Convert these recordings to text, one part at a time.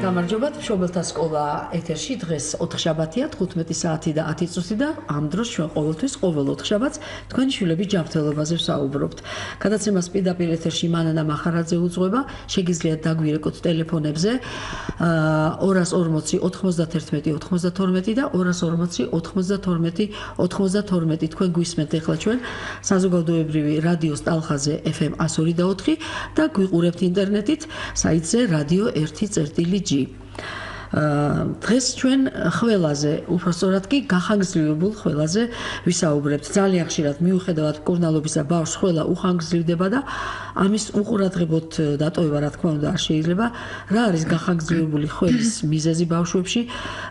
გამარჯობათ, მშობელთა სკოლა ეთერში დღეს 4 შაბათია, 15 საათი და 10 წუთი და ამ დროს ჩვენ ყოველთვის ყოველ 4 შაბათს თქვენი შვილების ჯანმრთელობაზე ვსაუბრობთ. გადაცემას პირდაპირ ეთერში მანანა მახარაძე უძღვება, შეგიძლიათ დაგვირეკოთ ტელეფონებზე 240 91 92 და 240 92 92. თქვენ გვისმენთ ახლა ჩვენ საზოგადოებრივი რადიოს ტალხაზე FM 102.4 და გვიყურებთ ინტერნეტით საიტზე radio 1.g. დღეს ჩვენ ხველაზე, უпростоრად კი გახანგრძლივებულ ხველაზე ვისაუბრებთ. ძალიან ხშირად მიუხედავად მკურნალობისა ბავშვს ხველა უხანგრძლივდება და ამის უყურადღებოდ დატოვება რა თქმა უნდა არ შეიძლება. რა არის გახანგრძლივებული ხველის მიზეზი ბავშვებში?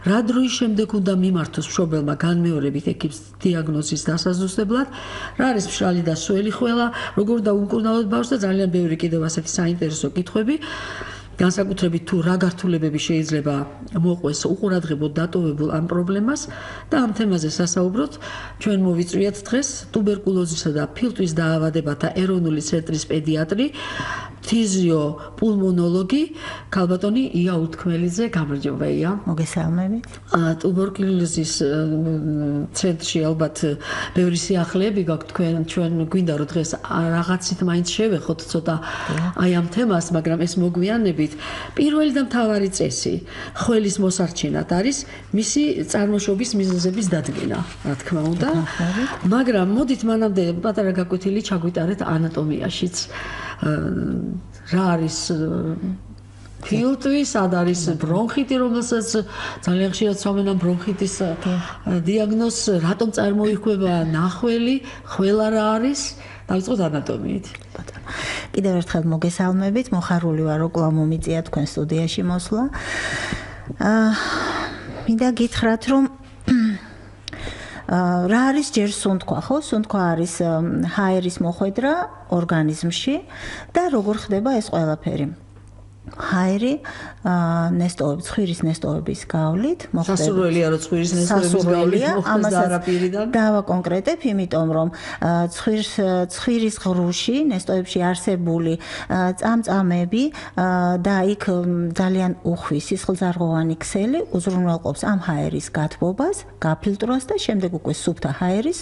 რა დროის შემდეგ უნდა მიმართოს მშობელმა განმეორებით ექიმს დიაგნოზის დასაზუსტებლად? რა არის მშრალი და სველი ხველა? როგორ დაუმკურნალოთ ბავშვს და ძალიან ბევრი კიდევ ასეთი საინტერესო კითხვები. განსაკუთრებით თუ რა გართულებები შეიძლება მოყვეს უყურადღებოდ დატოვებულ ამ პრობლემას და ამ თემაზე სასაუბროთ ჩვენ მოვიწვიათ დღეს ტუბერკულოზისა და ფილტვის დაავადებათა ეროვნული ცენტრის პედიატრი ფიზიოპულმონოლოგი ქალბატონი ია უთქმელიძე. გამარჯობა ია. მოგესალმებით. ტუბერკულოზის ცენტრში ალბათ ბევრი სიახლეები გაქვთ ჩვენ გვინდა რომ დღეს რაღაცით მაინც შევეხოთ ცოტა აი ამ თემას, მაგრამ ეს მოგვიანებით პირველი და მთავარი წესი ხველის მოსარჩენად არის მისი წარმოშობის მიზეზების დადგენა, რა თქმა უნდა. მაგრამ მოდით მანამდე პატარა გაკვეთილი ჩაგვიტარეთ ანატომიაშიც. რა არის ფილტვი, სად არის ბრონხიტი, რომელსაც ძალიან ხშირად სვამენ ამ ბრონხიტის დიაგნოზს, რატომ წარმოიქმნება ნახველი, ხველა რა არის? დავიწყოთ ანატომიით. კიდევ ერთხელ მოგესალმებით, მოხარული ვარ რომ კვლავ მომიწია თქვენ სტუდიაში მოსვლა. მინდა გითხრათ რომ რა არის ჯერ სუნთქვა, ხო? სუნთქვა არის ჰაერის მოხვედრა ორგანიზმში და როგორ ხდება ეს ყველაფერი? ჰაერი ნესტოების, ცხვირის ნესტოების გავლით მოხდება. სასურველია რომ ცხვირის ნესტოების გავლით მოხდეს არაპირიდან. დავაკონკრეტებ, იმიტომ რომ ცხვირის ღრუში, ნესტოებში არსებული წამწამები და იქ ძალიან უხვი სისხლძარღვოვანი ქსელი უზრუნველყოფს ამ ჰაერის გათბობას, გაფილტრვას და შემდეგ უკვე სუფთა ჰაერის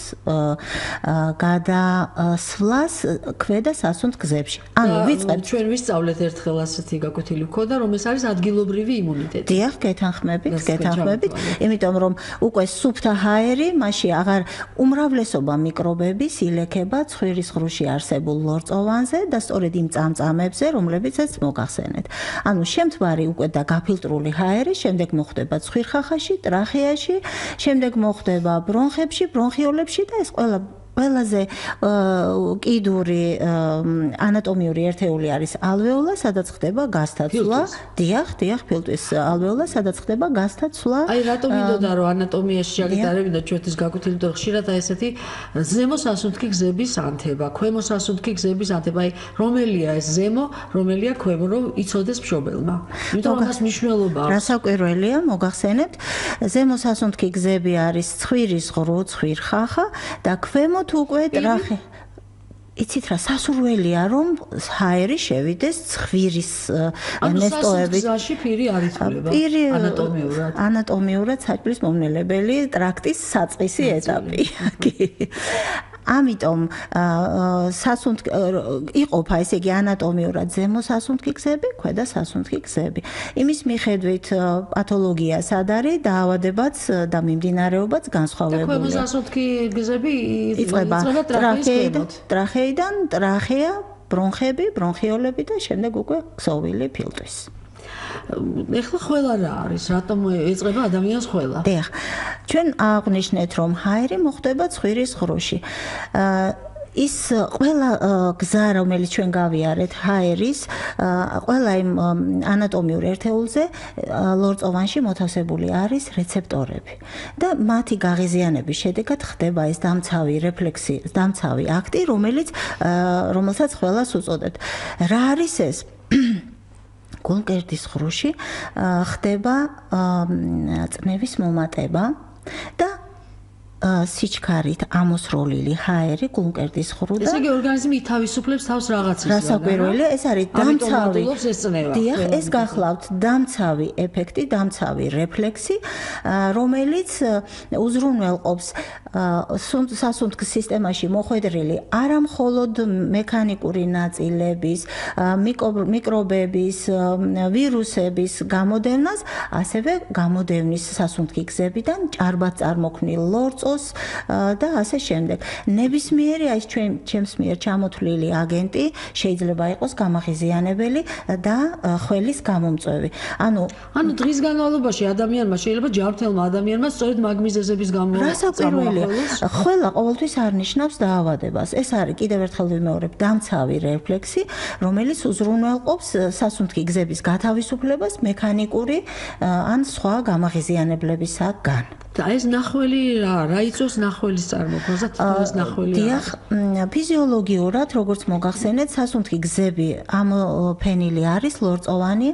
გადასვლას ქვედა სასუნთქ გზებში. ანუ ვიწყებთ ჩვენ ვისწავლეთ ერთხელ ასეთი გაკვეთილი ქონდა, რომ ეს არის ადგილობრივი იმუნიტეტი. დიახ, გეთანხმებით. იმიტომ რომ უკვე სუფთა ჰაერი, მასში აღარ უმრავლესობა მიკრობები ილექება ცხვირის ღრუში არსებულ ლორწოვანზე და სწორედ იმ წამწამებზე, რომლებიცაც მოგახსენეთ. ანუ შემთხვევარი უკვე და გაფილტრული ჰაერი, შემდეგ მოხდება ცხვირხახაში, ტრახეაში, შემდეგ მოხდება ბრონხებში, ბრონხიოლებში და ეს ყველაზე კიდური ანატომიური ერთეული არის ალვეოლა, სადაც ხდება გასთაცვლა. დიახ, ფილტვის ალვეოლა, სადაც ხდება გასთაცვლა. აი რატომ მინდოდა რომ ანატომიაში შეგიტარებინა ჩვენთვის გაკვეთილი, იმიტომ რომ ხშირად აი ესეთი ზემო სასუნთქი გზების ანთება, ქვემო სასუნთქი გზების ანთება, აი რომელია ეს ზემო, რომელია ქვემო, რომ იცოდეს მშობელმა. იმიტომ რომ მას მნიშვნელობა აქვს. რასაკვირველია, მოგახსენებთ, ზემო სასუნთქი გზები არის ცხვირის ღრუ, ცხვირხახა და ქვემო თუ უკვე ტრახე. იცით რა, სასურველია რომ ჰაერი შევიდეს ცხვირის ნესტოებით. ანუ სასუნთქში პირი არ იცვლება ანატომიურად. ანატომიურად საჭმლის მომნელებელი ტრაქტის საწყისი ეტაპი. ამიტომ იყოფა ესე იგი ანატომიურად ზემო სასუნთქი გზები, ქვედა სასუნთქი გზები. იმის მიხედვით პათოლოგია სად არის, დაავადებაც და მიმდინარეობაც განსხვავებულია. და ქვემო სასუნთქი გზები იწყება ტრახეიდან, ტრახეა, ბრონხები, ბრონხიოლები და შემდეგ უკვე ქსოვილი ფილტვის. ეხლა ხველა რა არის? რატომ ეწება ადამიანს ხველა? დიახ. ჩვენ აღვნიშნეთ რომ ჰაერი მოხდება ცხვირის ღრუში. ის ყველა გზა, რომელიც ჩვენ გავიარეთ ჰაერის, ყველა იმ ანატომიურ ერთეულზე ლორწოვანში მოთავსებული არის რეცეპტორები. და მათი გაღიზიანების შედეგად ხდება ეს დამცავი აქტი, რომელსაც ყველას უწოდებთ. რა არის ეს? გულმკერდის ღრუში ხდება წნევის მომატება და სიჩქარით ამოსროლილი ჰაერი გულმკერდის ხრუ და ესე იგი ორგანიზმი თავისუფლებს თავს რაღაცის რასაკვირველია ეს არის დამცავი დიახ ეს გახლავთ დამცავი ეფექტი დამცავი რეფლექსი რომელიც უზრუნველყოფს სასუნთქ სისტემაში მოხვედრილი არა მხოლოდ მექანიკური ნაწილების მიკრობების ვირუსების გამოდევნას ასევე გამოდევნის სასუნთქი გზებიდან ჭარბად წარმოქმნილ ლორწოს და ასე შემდეგ. ნებისმიერი ეს ჩემს მიერ ჩამოთვლილი აგენტი შეიძლება იყოს გამაღიზიანებელი და ხველის გამომწვევი. ანუ დღის განმავლობაში ადამიანმა შეიძლება ჯანმრთელმა ადამიანმა სწორედ მაგ მიზეზების გამო რასაკვირველია ხველა ყოველთვის არ ნიშნავს დაავადებას. ეს არის კიდევ ერთხელ ვიმეორებ დამცავი რეფლექსი, რომელიც უზრუნველყოფს სასუნთქი გზების გათავისუფლებას მექანიკური ან სხვა გამაღიზიანებლებისაგან. და ეს ნახველი რა იწვევს ნახველის წარმოქმნას და თითოეულ ნახველი დიახ, ფიზიოლოგიურად, როგორც მოგახსენეთ, სასუნთქი გზები ამოფენილი არის ლორწოვანი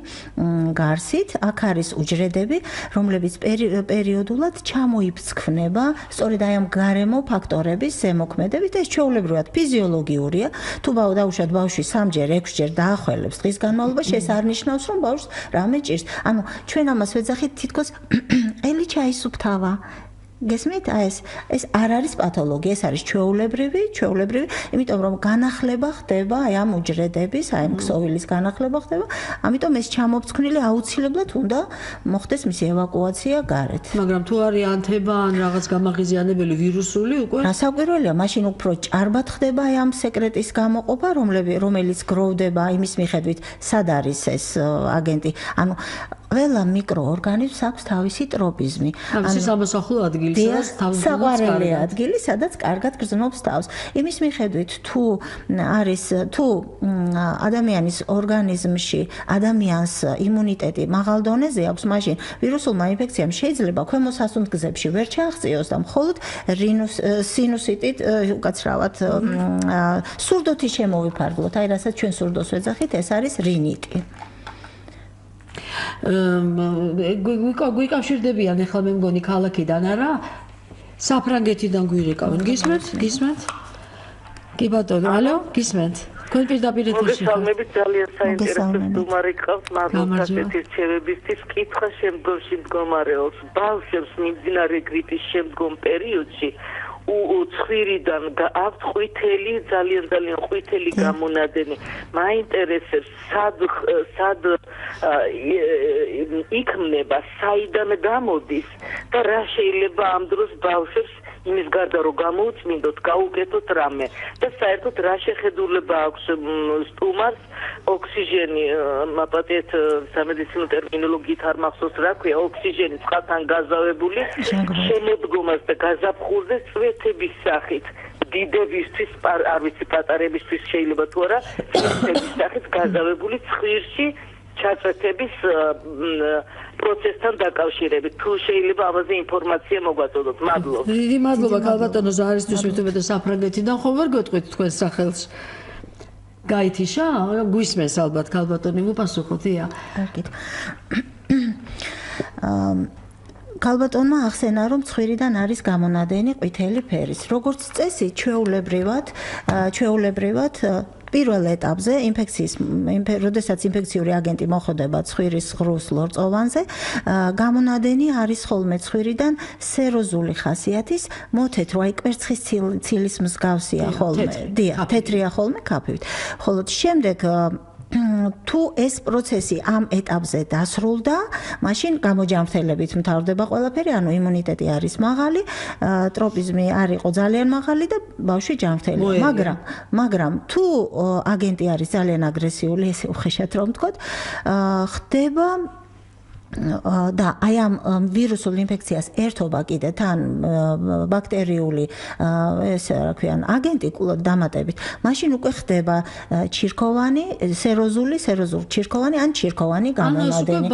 გარსით, აქ არის უჯრედები, რომლებიც პერიოდულად ჩამოიფსქნება, სწორედ აი ამ გარემო ფაქტორების ზემოქმედებით, ეს ჩვეულებრივად ფიზიოლოგიურია. თუ დაუშვათ ბავშვი 3-ჯერ, 6-ჯერ დაახველებს დღის განმავლობაში, ეს არ ნიშნავს, რომ ბავშვს რამე ჭირს. ანუ ჩვენ ამას ვეძახით თითქოს ელი ჩაისუფთავა. გესმით? ეს არ არის პათოლოგია, ეს არის ჩვეულებრივი, იმიტომ რომ განახლება ხდება აი ამ უჯრედების, აი ამ ქსოვილის განახლება ხდება, ამიტომ ეს ჩამოფსქმნილი აუცილებლად უნდა მოხდეს მისი ევაკუაცია გარეთ. მაგრამ თუ არის ანთება ან რაღაც გამაღიზიანებელი ვირუსული უკვე რასაკვირველია, მაშინ უფრო ჭარბად ხდება აი ამ სეკრეტის გამოყოფა, რომელიც გროვდება იმის მიხედვით, სად არის ეს აგენტი. ანუ ყველა მიკროორგანიზმს აქვს თავისი ტროპიზმი. თავისი სამოსახლო ადგილი, სადაც თავს საყვარელი ადგილი, სადაც კარგად გრძნობს თავს. იმის მიხედვით, თუ ადამიანის ორგანიზმში ადამიანს იმუნიტეტი მაღალ დონეზე აქვს, მაშინ ვირუსულმა ინფექციამ შეიძლება ქვემო სასუნთქგზებში ვერ ჩააღწიოს და მხოლოდ სინუსიტით, უკაცრავად სურდოთი შემოვიფარგლოთ. აი, რასაც ჩვენ სურდოს ვეძახით, ეს არის რინიტი. გვიკავშირდებიან ახლა მე მგონი ქალაქიდან არა? საფრანგეთიდან გვირეკავენ. გისმენთ? კი ბატონო, ალო, გისმენთ? თქვენ პირდაპირ ეთერში ხართ. მოგესალმებით, ძალიან საინტერესო სტუმარი გყავს, მადლობა ეთერშევებისთვის. კითხვა შემდგომში მდგომარეობს. ბავშვებს მიმდინარე გრიპის შემდგომ პერიოდში ცხვირიდან აქვთ ყვითელი, ძალიან ყვითელი გამონადენი. მაინტერესებს, სად იქმნება, საიდან გამოდის და რა შეიძლება ამ დროს ბავშვებს იმის გარდა რომ გამოუწმინდოთ, გაუკეთოთ რამე და საერთოდ რა შეხედულება აქვს სტუმარს ოქსიჟენი, მაპატეთ სამედიცინო ტერმინოლოგიით არ მახსოვს რა ქვია, ოქსიჟენი წყალთან გაზავებული შემოდგომას და გაზაფხულზე წვეთების სახით. დიდებისთვის, არ ვიცი, პატარებისთვის შეიძლება თუ არა, წვეთების სახით გაზავებული ცხვირში ჩაწვეთების პროცესთან დაკავშირებით. თუ შეიძლება ამაზე ინფორმაცია მოგვაწოდოთ. მადლობა. დიდი მადლობა ქალბატონო ზარისთვის, მithumetă საფრანგეთიდან ხომ ვერ გეტყვით თქვენ სახელს? გაითიშა? გვისმენს ალბათ ქალბატონი, მოპასუხოთ, ია. კარგით. ქალბატონმა ახსენა, რომ ცხვირიდან არის გამონადენი ყვითელი ფერის. როგორც წესი, ჩვეულებრივად პირველ ეტაპზე როდესაც ინფექციური აგენტი მოხვდება ცხვირის ღრუს ლორწოვანზე, გამონადენი არის ხოლმე ცხვირიდან სეროზული ხასიათის, მოთეთრო, აი კვერცხის ცილის მსგავსია ხოლმე. დიახ, თეთრია ხოლმე ქაფივით. ხოლო შემდეგ თუ ეს პროცესი ამ ეტაპზე დასრულდა, მაშინ გამოჯანმრთელებით მთავრდება ყველაფერი, ანუ იმუნიტეტი არის მაღალი, ტროპიზმი არ იყო ძალიან მაღალი და ბავშვი ჯანმრთელია. მაგრამ თუ აგენტი არის ძალიან აგრესიული, ესე უხეშად რომ ვთქვათ, ხდება და აი ამ ვირუსულ ინფექციას ერთობა კიდე თან ბაქტერიული ესე რა ქვიან აგენტი კულად დამატებით, მაშინ უკვე ხდება ჩირქოვანი, სეროზული ჩირქოვანი ან ჩირქოვანი გამონადენი.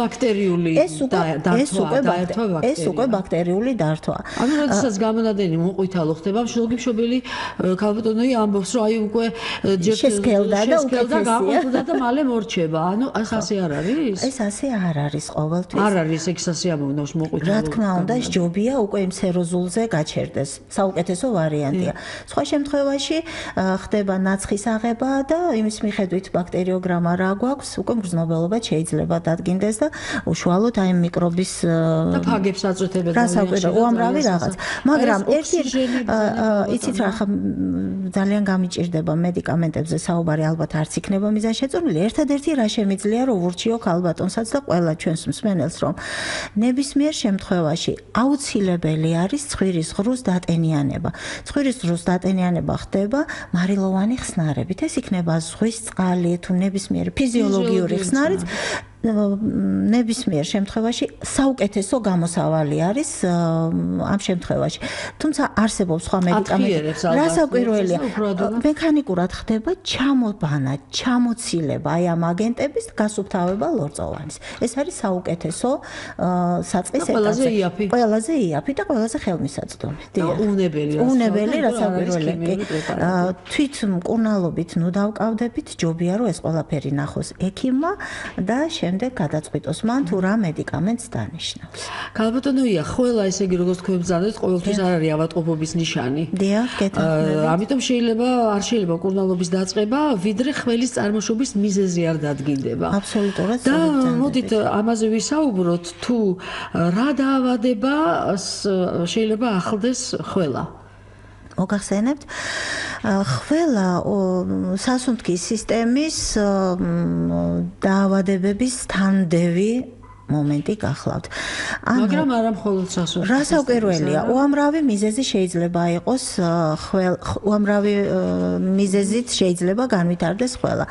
ეს უკვე ბაქტერიული დართვა. ანუ როდესაც გამონადენი მოყვითალო ხდება, მშობელი ქალბატონი ამბობს, რომ აი უკვე შესკელდა და უკეთესია და მალე მორჩება. ანუ ეს ასე არ არის? ეს ასე არ არის ყოველ ბავშვისთვის. არ არის ეგ სასიამოვნოს მოყვითალო. რა თქმა უნდა, ჯობია უკვე იმ სეროზულზე გაჩერდეს. საუკეთესო ვარიანტია. სხვა შემთხვევაში ხდება ნაცხის აღება და იმის მიხედვით ბაქტერიოგრამა რა გვაქვს, უკვე მგრძნობელობა შეიძლება დადგინდეს და უშუალოდ აი მიკრობის და ფაგებს აწვეთებენ. უამრავი რაღაც. მაგრამ ერთი იცით რა ხა ძალიან გამიჭირდება მედიკამენტებზე საუბარი ალბათ არც იქნება მიზანშეწონილი. ერთადერთი რა შემიძლია რომ ვურჩიო ქალბატონსაც და ყველა ჩვენს მსმენელს რომ ნებისმიერ შემთხვევაში აუცილებელი არის ცხვირის ღრუს დატენიანება. ცხვირის ღრუს დატენიანება ხდება მარილოვანი ხსნარებით. ეს იქნება ზღვის წყალი თუ ნებისმიერი ფიზიოლოგიური ხსნარით. ნებისმიერ შემთხვევაში საუკეთესო გამოსავალი არის ამ შემთხვევაში. თუმცა არსებობს სხვა მედიკამენტები. რასაკვირველია, მექანიკურად ხდება ჩამობანა, ჩამოცილება აი ამ აგენტების გასუფთავება ლორწოვანის. ეს არის საუკეთესო საწყის ეტაპი. ყველაზე იაფი და ყველაზე ხელმისაწვდომი. უნებელი რასაკვირველია. თვით მკურნალობით ნუ დავკავდებით, ჯობია რომ ეს ყველაფერი ნახოს ექიმმა და შემდეგ გადაწყვიტოს მან თუ რა მედიკამენტს დანიშნავს. ქალბატონოია, ყველა ესე იგი როგორც თქვენ ბრძანეთ, ყოველთვის არ არის ავადმყოფობის ნიშანი. დიახ, გეთანხმებით. ამიტომ არ შეიძლება მკურნალობის დაწყება, ვიდრე ხველის წარმოშობის მიზეზი არ დადგინდება. აბსოლუტურად. და მოდით ამაზე ვისაუბროთ, თუ რა დაავადება შეიძლება ახლდეს ხველა. მოგახსენებთ ხველა სასუნთქის სისტემის დაავადებების თანდევი მომენტი გახლავთ. მაგრამ არა მხოლოდ სასუნთქის. რასაკვირველია, უამრავი მიზეზი შეიძლება იყოს უამრავი მიზეზით შეიძლება განვითარდეს ხველა.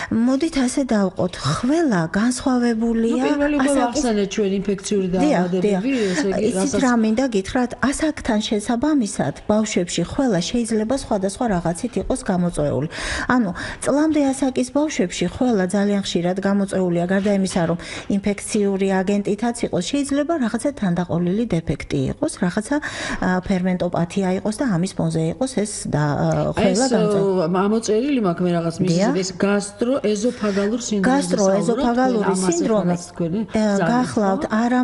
მოდით ასე დავყოთ, ხველა განსხვავებულია პირველი ახსენეთ ჩვენ ინფექციური დაავადებები, ესე იგი ისიც რა მინდა გითხრათ, ასაკთან შესაბამისად ბავშვებში ხველა შეიძლება სხვადასხვა რაღაცით იყოს გამოწვეული. ანუ წლამდე ასაკის ბავშვებში ხველა ძალიან ხშირად გამოწვეულია გარდა იმისა, რომ ინფექციური აგენტითაც იყოს, შეიძლება რაღაცა თანდაყოლილი დეფექტი იყოს, რაღაცა ფერმენტოპათია იყოს და ამის ფონზე იყოს ეს ხველა გამოწვეული. ამოწერილი მაქვს მე რაღაც მიზეზი, ეს გასტროეზოფაგალურ სინდრომი. გასტროეზოფაგალური სინდრომი გახლავთ, არა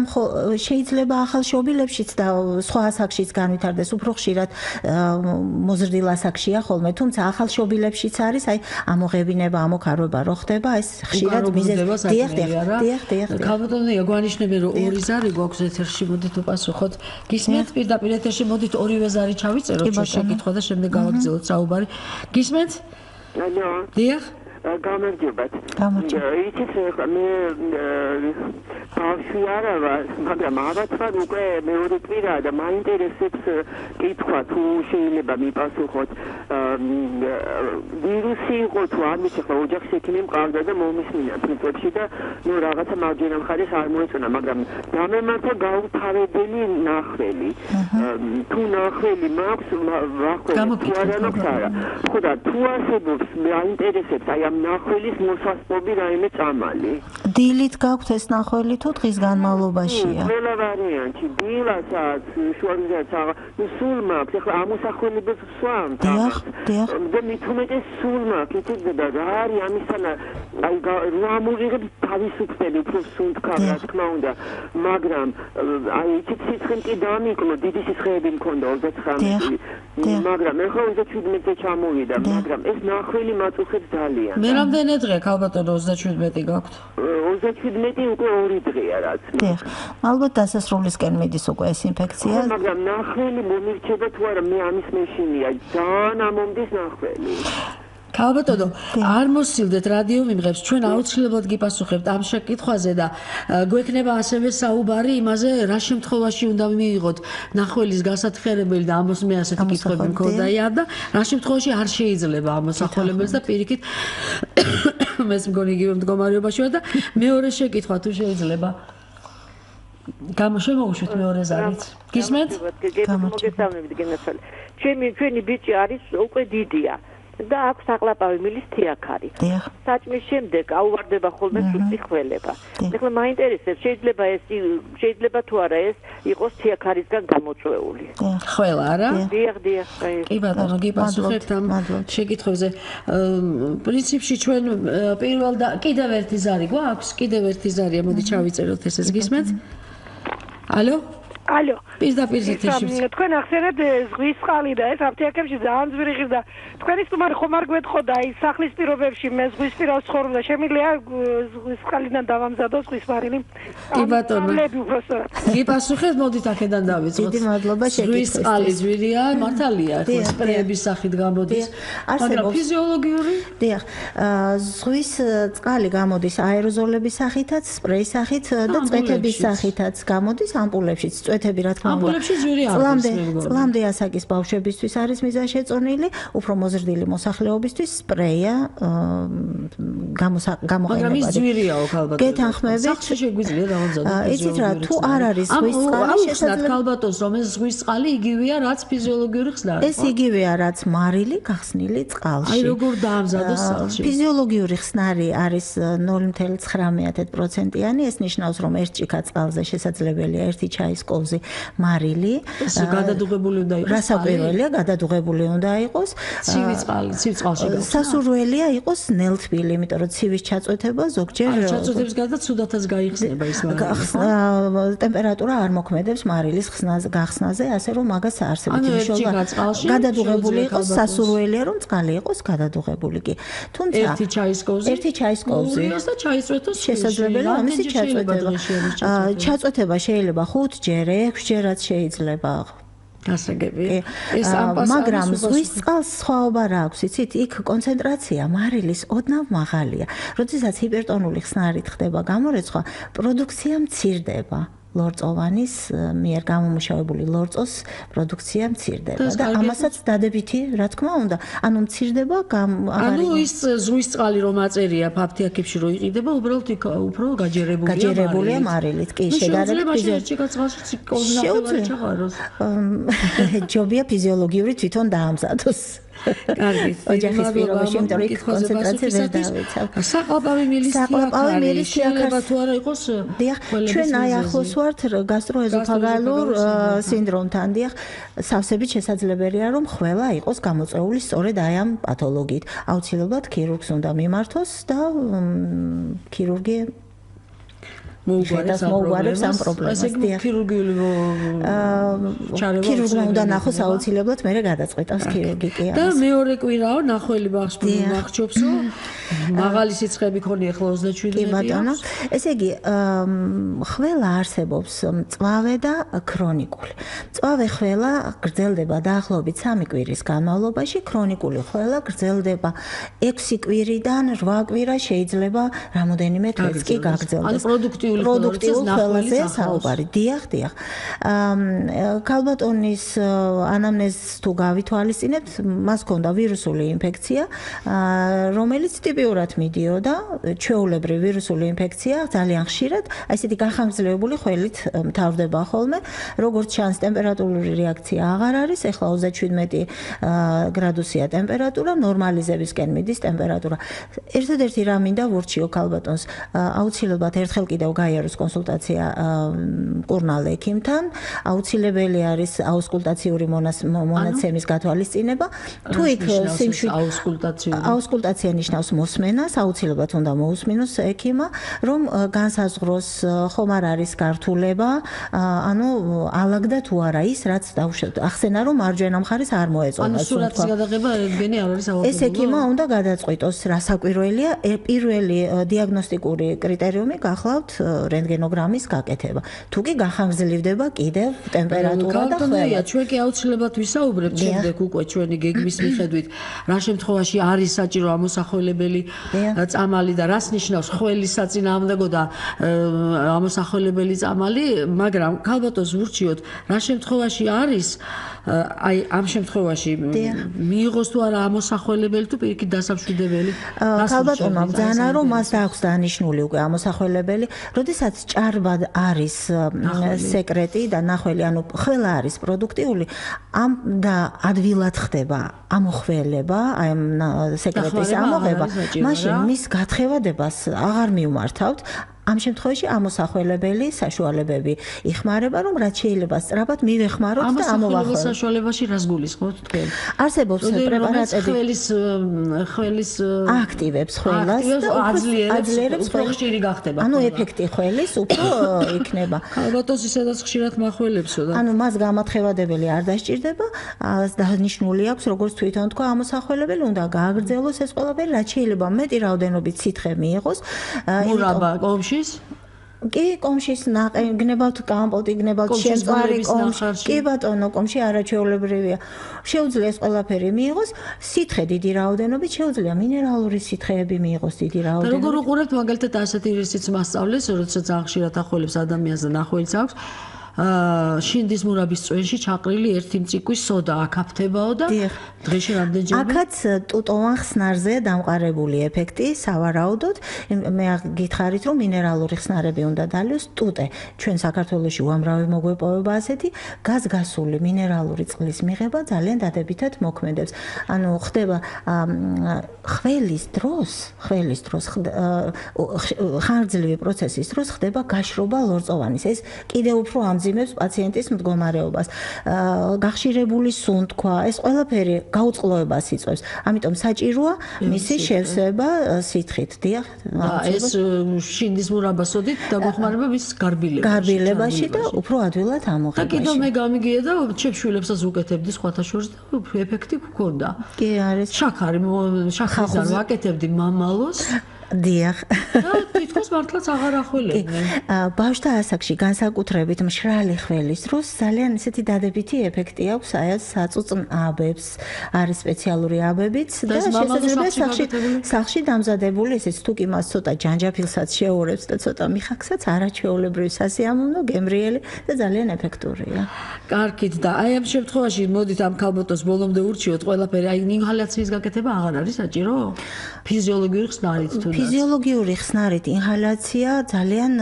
შეიძლება ახალშობილებშიც და სხვა ასაკშიც განვითარდეს, უფრო ხშირად მოზრდილ ასაკშია ხოლმე, თუმცა ახალშობილებშიც არის, აი ამოღებინება, ამოქარვება რო ხდება, ეს ხშირად მიზეზი. დიახ. გვანიშნებენ რომ ორი ზარი გვაქვს ეთერში, მოდით უპასუხოთ. გისმენთ პირდაპირ ეთერში, მოდით ორივე ზარი ჩავიწეროთ შეკითხვა და შემდეგ გავაგრძელოთ საუბარი. გისმენთ? ალო. დიახ. გამარჯობათ. იცით მე ბავშვი არა ვარ, მაგრამ ავათხარ უკვე მეორე კვირაა და მაინტერესებს კითხვა თუ შეიძლება მიპასუხოთ. ვირუსი იყო თუ არ ვიცი, ხო ოჯახში ექიმი მყავდა და მომისმინა თვითონში და ნუ რაღაცა მარჯვენა მხარეს არ მოეწონა, მაგრამ დამემართა გაუთავებელი ნახველი. თუ ნახველი მაქვს, ვახველი არა მაქვს არა. ხო და თუ არსებობს მაინტერესებს აი ნახველის მოსასპობი რაიმე წამალი. დილით გაქვთ ეს ნახველი თუ დღის განმავლობაშია? ყველა ვარიანტი, დილასაც, შუადღესაც, სულ მაქვს, ახლა ამოსახველებს ვსვამ. დიახ. და მithumetes სულ მაქვს, იცით და რა არის ამისანა, აი რა მოვიღებ თავისუფლად, უფრო სუნთქავ, რა თქმა უნდა, მაგრამ აი იცით სიცხემ დამიკლო, დიდი სიცხეები მქონდა 39. მაგრამ ახლა 37-ზე ჩამოვიდა, მაგრამ ეს ნახველი მაწუხებს ძალიან. მე რამდენი დღეა ქალბატონო 37 გაქვთ? 37 უკვე 2 დღეა რაც. დიახ. ალბათ დასასრულისკენ მიდის უკვე ეს ინფექცია. მაგრამ ნახველი მომირჩება თუ არა, მე ამის მეშინია, ძალიან ამომდის ნახველი. ქალბატონო, არ მოსილდეთ რადიო მიმღებს, ჩვენ აუცილებლად გიპასუხებთ ამ შეკითხვაზე და გვექნება ასევე საუბარი იმაზე, რა შემთხვევაში უნდა მიიღოთ ნახველის გასათხერებელი და ამას მე ასეთი კითხვები მქონდაია და რა შემთხვევაში არ შეიძლება ამოსახულებელს და პირიქით მეც მგონი იგივე მდგომარეობაში ვარ და მეორე შეკითხვა თუ შეიძლება შემოუშვით მეორე ზარით. გისმენთ? მოგესალმებით გენაცვალე. ჩვენი ბიჭი არის უკვე დიდია. და აქვს აყლაპავი მილის თიაქარი. საჭმის შემდეგ აუვარდება ხოლმე სუსტი ხველება. ეხლა მაინტერესებს შეიძლება თუ არა ეს იყოს თიაქარისგან გამოწვეული. ხველა არა? დიახ. კი ბატონო, გიპასუხებთ ამ შეკითხვებზე. პრინციპში ჩვენ პირველ და კიდევ ერთი ზარი გვაქვს? კიდევ ერთი ზარია, მოდი ჩავიწეროთ ესეც გისმენთ. ალო? ალო. პირდაპირ ეთერში. თქვენ ახსენეთ ზღვის წყალი და ეს აფთიაქებში ძალიან ძვირი ღირდა. თქვენი სტუმარი ხომ არ გვეთხოვდა ის სახლის პირობებში მე ზღვის პირას ცხოვრობდა შემიძლია ზღვის წყალიდან დავამზადო ზღვის მარილი. კი ბატონო. გიპასუხებთ, მოდით აქედან დავიწყოთ. დიდი მადლობა შეკითხვისთვის. ზღვის წყალი ძვირია, მართალია, ხო სპრეების სახით გამოდის. მაგრამ ფიზიოლოგიური? დიახ. ზღვის წყალი გამოდის აეროზოლების სახითაც, სპრეის სახით და წვეთების სახითაც გამოდის ამპულებშიც. წვეთები რა თქმა უნდა. ამპულებში ძვირი არ არის. წლამდე ასაკის ბავშვებისთვის არის მიზანშეწონილი, უფრო მოზრდილი მოსახლეობისთვის სპრეია გამოყენებადი. მაგრამ ის ძვირიაო ალბათ. გეთანხმებით. სახში შეგვიძლია დავამზადოთ. იცით რა, თუ არ არის ზღვის წყალი, შესაძლოა ალბათოს რომ ეს ზღვის წყალი იგივეა, რაც ფიზიოლოგიური ხსნა. ეს იგივეა, რაც მარილი გახსნილი წყალში. აი როგორ დაამზადოს სახლში. ფიზიოლოგიური ხსნარი არის 0.9%-იანი, ეს ნიშნავს, რომ ერთ ჭიქა წყალზე შესაძლებელია ერთი ჩაის კოვზი მარილი. ეს გადადუღებული უნდა იყოს. რასაკვირველია, გადადუღებული უნდა იყოს. ცივი წყალში გახსნა. სასურველია იყოს ნელთბილი, იმიტომ რომ ცივის ჩაწვეთება ზოგჯერ ჩაწვეთების გარდა ცუდათაც გაიხსნება ის მარილი. ტემპერატურა არ მოქმედებს მარილის გახსნაზე, ასე რომ მაგას არსებითი მნიშვნელობა. გადადუღებული იყოს, სასურველია რომ წყალი იყოს გადადუღებული კი. თუმცა ერთი ჩაის კოვზი. და ჩაიწვეთოს შესაძლებელია ამისი ჩაწვეთება. ჩაწვეთება შეიძლება 5 ჯერ, 6 ჯერაც შეიძლება. გასაგები. მაგრამ ზღვის წყალს სხვაობა რა აქვს, იცით? იქ კონცენტრაცია მარილის ოდნავ მაღალია. როდესაც ჰიპერტონული ხსნარით ხდება გამორეცხვა, პროდუქცია მცირდება. ლორწოვანის მიერ გამომუშავებული ლორწოს პროდუქცია მცირდება და ამასაც დადებითი, რა თქმა უნდა, ანუ მცირდება ანუ ის ზღვის წყალი რომ აწერია აფთიაქებში რომ იყიდება, უბრალოდ უფრო გაჯერებულია მარილით. კი, შედარებით ჯობია ფიზიოლოგიური თვითონ დაამზადოს. კარგი, ოჯახის პირობებში, იმიტომ რომ კონცენტრაცია ვერ დავიცავ. საყლაპავი მილის თიაქარი შეიძლება თუ არა იყოს. დიახ, ჩვენ აი ახლოს ვართ გასტროეზოფაგალურ სინდრომთან, დიახ, სავსებით შესაძლებელია რომ ხველა იყოს გამოწვეული სწორედ აი ამ პათოლოგიით. აუცილებლად ქირურგს უნდა მიმართოს და ქირურგი მოუგვარებს ამ პრობლემას. ქირურგიული ჩარევა ქირურგმა უნდა ნახოს აუცილებლად, მერე გადაწყვეტავს ქირურგი კი ამას. და მეორე კვირაო ნახველი მახჩობსო. მაღალი სიცხეები ქონია ახლა 27 კი ბატონო. ესე იგი, ხველა არსებობს მწვავე და ქრონიკული. მწვავე ხველა გრძელდება დაახლოებით 3 კვირის განმავლობაში, ქრონიკული ხველა გრძელდება 6 კვირიდან 8 კვირა შეიძლება რამოდენიმე თვეც კი გაგრძელდეს. პროდუქტიულ ხველაზე საუბარი. დიახ. ქალბატონის ანამნეზს თუ გავითვალისწინებთ, მას ჰქონდა ვირუსული ინფექცია, რომელიც ტიპიურად მიდიოდა, ჩვეულებრივი ვირუსული ინფექცია, ძალიან ხშირად, აი ესეთი გახანგრძლივებული ხველით მთავრდება ხოლმე, როგორც ჩანს, ტემპერატურული რეაქცია აღარ არის, ეხლა 37 გრადუსია ტემპერატურა, ნორმალიზებისკენ მიდის ტემპერატურა. ერთადერთი რა მინდა ვურჩიო ქალბატონს, აუცილებლად ერთხელ კიდევ გაიაროს კონსულტაცია მკურნალ ექიმთან, აუცილებელი არის აუსკულტაციური მონაცემის გათვალისწინება. თუ იქ აუსკულტაცია ნიშნავს მოსმენას, აუცილებლად უნდა მოусმინოს ექიმა, რომ განსაზღვროს ხომ არ არის გართულება, ანუ ალაგდა თუ არა ის, რაც ახსენა რომ მარჯვენა მხარეს არ მოეწონა. ანუ სურათის გადაღება რენტგენი არ არის ეს ექიმა უნდა გადაწყვიტოს, რა საკვირველია, პირველი დიაგნოსტიკური კრიტერიუმი გახლავთ რენტგენოგრამის გაკეთება. თუ კი გახანგრძლივდება კიდევ ტემპერატურა და ხველა. ჩვენ კი აუცილებლად ვისაუბრებთ შემდეგ უკვე ჩვენი გეგმის მიხედვით, რა შემთხვევაში არის საჭირო ამოსახველებელი წამალი და რას ნიშნავს ხველის საწინააღმდეგო და ამოსახველებელი წამალი, მაგრამ ქალბატონს ვურჩიოთ, რა შემთხვევაში არის აი ამ შემთხვევაში მიიღოს თუ არა ამოსახველებელი თუ პირიქით დასამშვიდებელი. ქალბატონმა ბრძანა რომ მას აქვს დანიშნული უკვე ამოსახველებელი, როდესაც ჭარბად არის სეკრეტი და ნახველი, ანუ ყველა არის პროდუქტიული, და ადვილად ხდება ამოხველება, აი ამ სეკრეტის ამოღება, მაშინ მის გათხევადებას აღარ მივმართავთ. ამ შემთხვევაში ამოსახველებელი საშუალებები იხმარება, რომ რაც შეიძლება სწრაფად მივეხმაროთ და ამოვახველოთ. ამ საშუალებაში რას გულისხმობთ თქვენ? არსებობს პრეპარატები, ხველის აქტივებს ხველას და აძლიერებს ხშირი გახდება. ანუ ეფექტი ხველის უფრო იქნება. ალბათოს ისედაც ხშირად მახველებსო და ანუ მას გამათხევადებელი არ დასჭირდება, დანიშნული აქვს, როგორც თვითონ თქვა ამოსახველებელი, უნდა გააგრძელოს ეს ყველაფერი, რაც შეიძლება მეტი რაოდენობით სითხე მიიღოს. მურაბა კომში კი, კომშის გნებავთ კომპოტი, გნებავთ შემწვარი კომში. კი ბატონო, კომში არაჩვეულებრივია. შეუძლია ეს ყველაფერი მიიღოს, სითხე დიდი რაოდენობით, შეუძლია მინერალური სითხეები მიიღოს დიდი რაოდენობით. და როგორ უყურებთ მაგალითად ასეთი რისიც მასწავლეს, როდესაც აღხშირად ახველებს ადამიანს და ნახველიც აქვს, შინდის მურაბის წვენში ჩაყრილი ერთი მწიკვის სოდა აკაფთებაო და დღეში რამდენჯერმე აქაც ტუტოვან ხსნარზე დამყარებული ეფექტი სავარაუდოდ მე გითხარით რომ მინერალური ხსნარები უნდა დალიოს ტუტე ჩვენ საქართველოში უამრავი მოგვეპოვება ასეთი გაზგასული მინერალური წყლის მიღება ძალიან დადებითად მოქმედებს ანუ ხდება ხველის დროს ხანგრძლივი პროცესის დროს ხდება გაშრობა ლორწოვანის ეს კიდევ უფრო ამძიმებს პაციენტის მდგომარეობას გახშირებული სუნთქვა ეს ყველაფერი გაუწყლოებას იწვევს ამიტომ საჭიროა მისი შევსება სითხით დიახ ეს შინდის მურაბასოდით დაგვეხმარება მის გარბილებაში და უფრო ადვილად ამოღებაში და კიდევ მე გამიგია და ჩემშვილებსაც უკეთებდი სხვათა შორის და ეფექტი გქონდა კი არის შაქარიდან ვაკეთებდი მამალოს დიახ და თითქოს მართლაც აღარ ახველებდნენ ბავშვთა ასაკში განსაკუთრებით მშრალი ხველის დროს ძალიან ესეთი დადებითი ეფექტი აქვს აი ეს საწუწნაბებს არის სპეციალური აბებიც და შესაძლოა სახში დამზადებული ესეც თუ კი მას ცოტა ჯანჯაფილსაც შეურებს და ცოტა მიხაკსაც არაჩვეულებრივი სასიამოვნო გემრიელი და ძალიან ეფექტურია კარგით და აი ამ შემთხვევაში მოდით ამ ქალბატონს ბოლომდე ურჩიოთ ყველაფერი აი ინჰალაციის გაკეთება აღარ არის საჭირო ფიზიოლოგიური ხსნარით თუ ფიზიოლოგიური ხსნარით ინჰალაცია ძალიან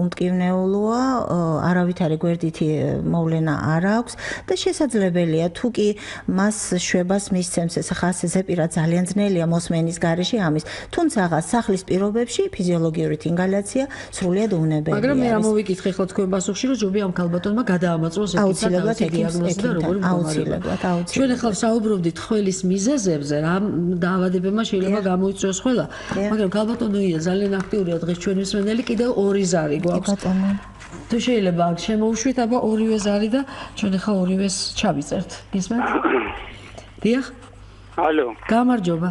უმტკივნეულოა, არავითარი გვერდითი მოვლენა არ აქვს და შესაძლებელია თუ კი მას შვებას მისცემს ეს ხასე ზეპირა ძალიან ძნელია მოსმენის გარეშე ამის, თუმცა სახლის პირობებში ფიზიოლოგიური ინჰალაცია სრულიად უნებელია. მაგრამ მე ამოვიკითხე ხო თქვენ პასუხში რომ ჯობია ამ ქალბატონმა გადაამოწმოს აუცილებლად აუცილებლად. ჩვენ ახლა საუბრობდით ხველის მიზეზებზე, რა დაავადებებმა შეიძლება გამოიწვიოს ხველა, მაგრამ ქალბატონია ძალიან აქტიურია დღეს ჩვენი მსმენელი კიდევ ორი ზარი გვაქვს. თუ შეიძლება შემოუშვით აბა ორივე ზარი და ჩვენ ახლა ორივეს ჩავიწერთ. გისმენთ? დიახ. ალო. გამარჯობა.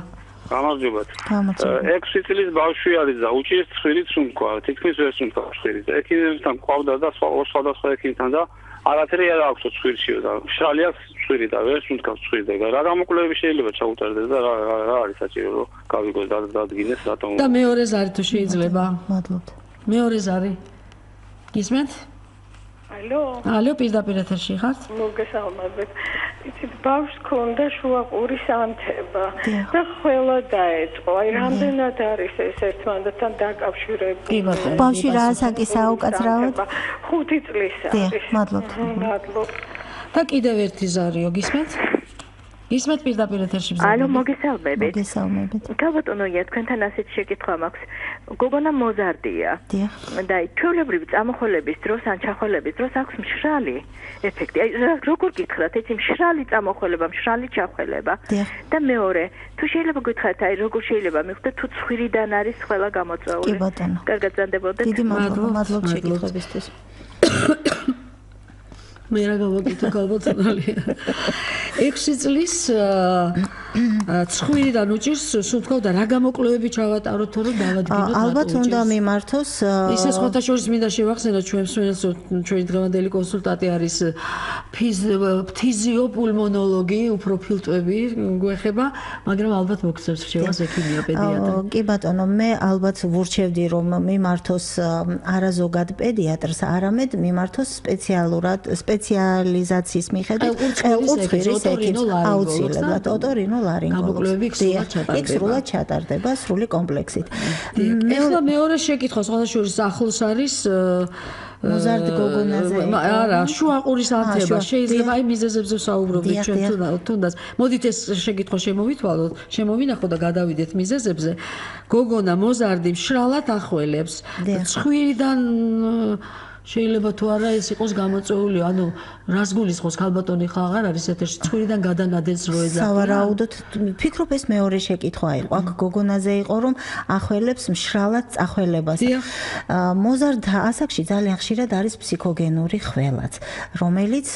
გამარჯობათ. 6 წლის ბავშვი არის და უჭირს ცხვირის სუნთქვა. თითქმის ვერ სუნთქავს ცხვირის. ექიმებთან ყავდა და სხვადასხვა ექიმთან და არაფერი არ აქვს ცხვირშიო და მშრალი აქვს ცხვირი და ვერ სუნთქავს ცხვირი და რა გამოკვლევები შეიძლება ჩაუტარდეს და რა არის საჭირო რომ გავიგოს დადგინეს რატომ და მეორე ზარი თუ შეიძლება მადლობთ მეორე ზარი გისმენთ ალო პირდაპირ ეთერში ხართ მოგესალმებით იცით ბავშვს ქონდა შუაყურის ანთება და ყველა დაეწყო აი რამდენად არის ეს ერთმანეთთან დაკავშირებული ბავშვი რა ასაკისა უკაცრავად 5 წლის არის მადლობთ და კიდევ ერთი ზარიო გისმენთ ისმეთ პირდაპირ ეთერში ბრძანებით. ალო, მოგესალმებით. მოგესალმებით. ქალბატონოია, თქვენთან ასეთ შეკითხვა მაქვს. გოგონა მოზარდია. დიახ. და ჩვეულებრივი წამოხველების დროს ან ჩახველების დროს აქვს მშრალი ეფექტი. აი, როგორ გითხრათ, ეს მშრალი წამოხველება, მშრალი ჩახველება. და მეორე, თუ შეიძლება გითხრათ, აი, როგორ შეიძლება მიხვდეთ, თუ ცხვირიდან არის ყველა გამოწვეული. კი ბატონო. კარგად ზანდებოდეთ. დიდი მადლობა შეკითხვებისთვის. მე რა გავაკეთე ქალბატონალია 6 წლის ცხვირიდან უჭირს სუნთქვა და რა გამოკვლევები ჩავატაროთ თორემ დავადგინოთ ალბათ უნდა მიმართოს ისე სხვათა შორის მინდა შევახსენოთ ჩვენ მსმენელს ჩვენი დღევანდელი კონსულტანტი არის ფთიზიოპულმონოლოგი უფრო ფილტვები გვეხება მაგრამ ალბათ მოგწევს რჩევას ექიმია პედიატრი კი ბატონო მე ალბათ ვურჩევდი რომ მიმართოს არაზოგად პედიატრს არამედ მიმართოს სპეციალიზაციის მიხედვით ყელყურის ექიმს აუცილებლად ოტორინო ოტოლარინგოლოგს. იქ სრულად ჩატარდება სრული კომპლექსით. ეხლა მეორე შეკითხვა სხვადასხვა ახლოს არის მოზარდ გოგონაზე. არა, შუაყურის ანთება შეიძლება აი მიზეზებზე ვსაუბრობთ ჩვენ თუნდაც. მოდით ეს შეკითხვა შემოვითვალოთ, შემოვინახოთ და გადავიდეთ მიზეზებზე. გოგონა მოზარდი მშრალად ახველებს. ცხვირიდან შეიძლება თუ არა ეს იყოს გამოწვეული, ანუ რას გულისხმობს ქალბატონი ხა აღარ არის ეთერში ცხვირიდან გადანადენს რო ეძახა. სავარაუდოდ ფიქრობ ეს მეორე შეკითხვა იყო. აქ გოგონაზე იყო რომ ახველებს მშრალად წახველებას. მოზარდ ასაკში ძალიან ხშირად არის ფსიქოგენური ხველაც, რომელიც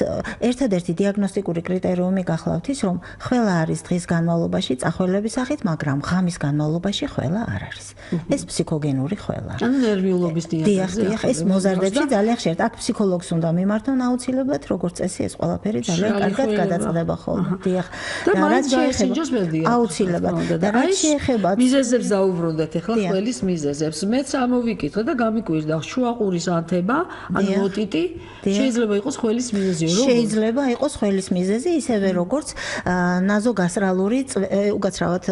ერთადერთი დიაგნოსტიკური კრიტერიუმი გახლავთ ის რომ ხველა არის დღის განმავლობაში წახველების სახით, მაგრამ ღამის განმავლობაში ხველა არ არის. ეს ფსიქოგენური ხველაა. ანუ ნერვიულობის დიაგნოზი. დიახ, ეს მოზარდებში ძალიან ხშირად აქ ფსიქოლოგს უნდა მიმართონ აუცილებლად, როგორც წესი ეს ყველაფერი ძალიან კარგად გადაწყდება ხოლმე. დიახ. და რაც შეეხება აუცილებლად. და რაც შეეხება მიზეზებს დაუბრუნდეთ ახლა ხველის მიზეზებს. მეც ამოვიკითხე და გამიკვირდა შუაყურის ანთება, ანუ ოტიტი შეიძლება იყოს ხველის მიზეზი, როგორ? შეიძლება იყოს ხველის მიზეზი, ისევე როგორც ნაზოგასტრალური უკაცრავად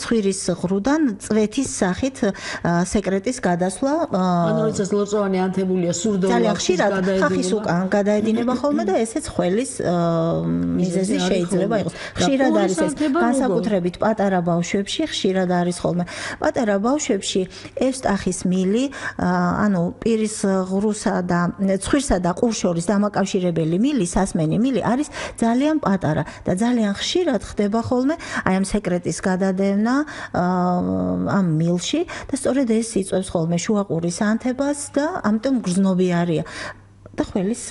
ცხვირის ღრუდან წვეთის სახით სეკრეტის გადასვლა ანუ როდესაც ლორწოვანი ანთებულია სურდო ძალიან ხშირად ხახის უკან გადაედინება ხოლმე და ესეც ხველის მიზეზი შეიძლება იყოს. ხშირად არის ეს განსაკუთრებით პატარა ბავშვებში, ხშირად არის ხოლმე. პატარა ბავშვებში ევსტახის მილი, ანუ პირის ღრუსა და ცხვირსა და ყურს შორის დამაკავშირებელი მილი, სასმენი მილი არის ძალიან პატარა და ძალიან ხშირად ხდება ხოლმე აი ამ სეკრეტის გადადევნა ამ მილში და სწორედ ეს იწვევს ხოლმე შუაყურის ანთებას და ამიტომ გრძნობიარია. და ხველის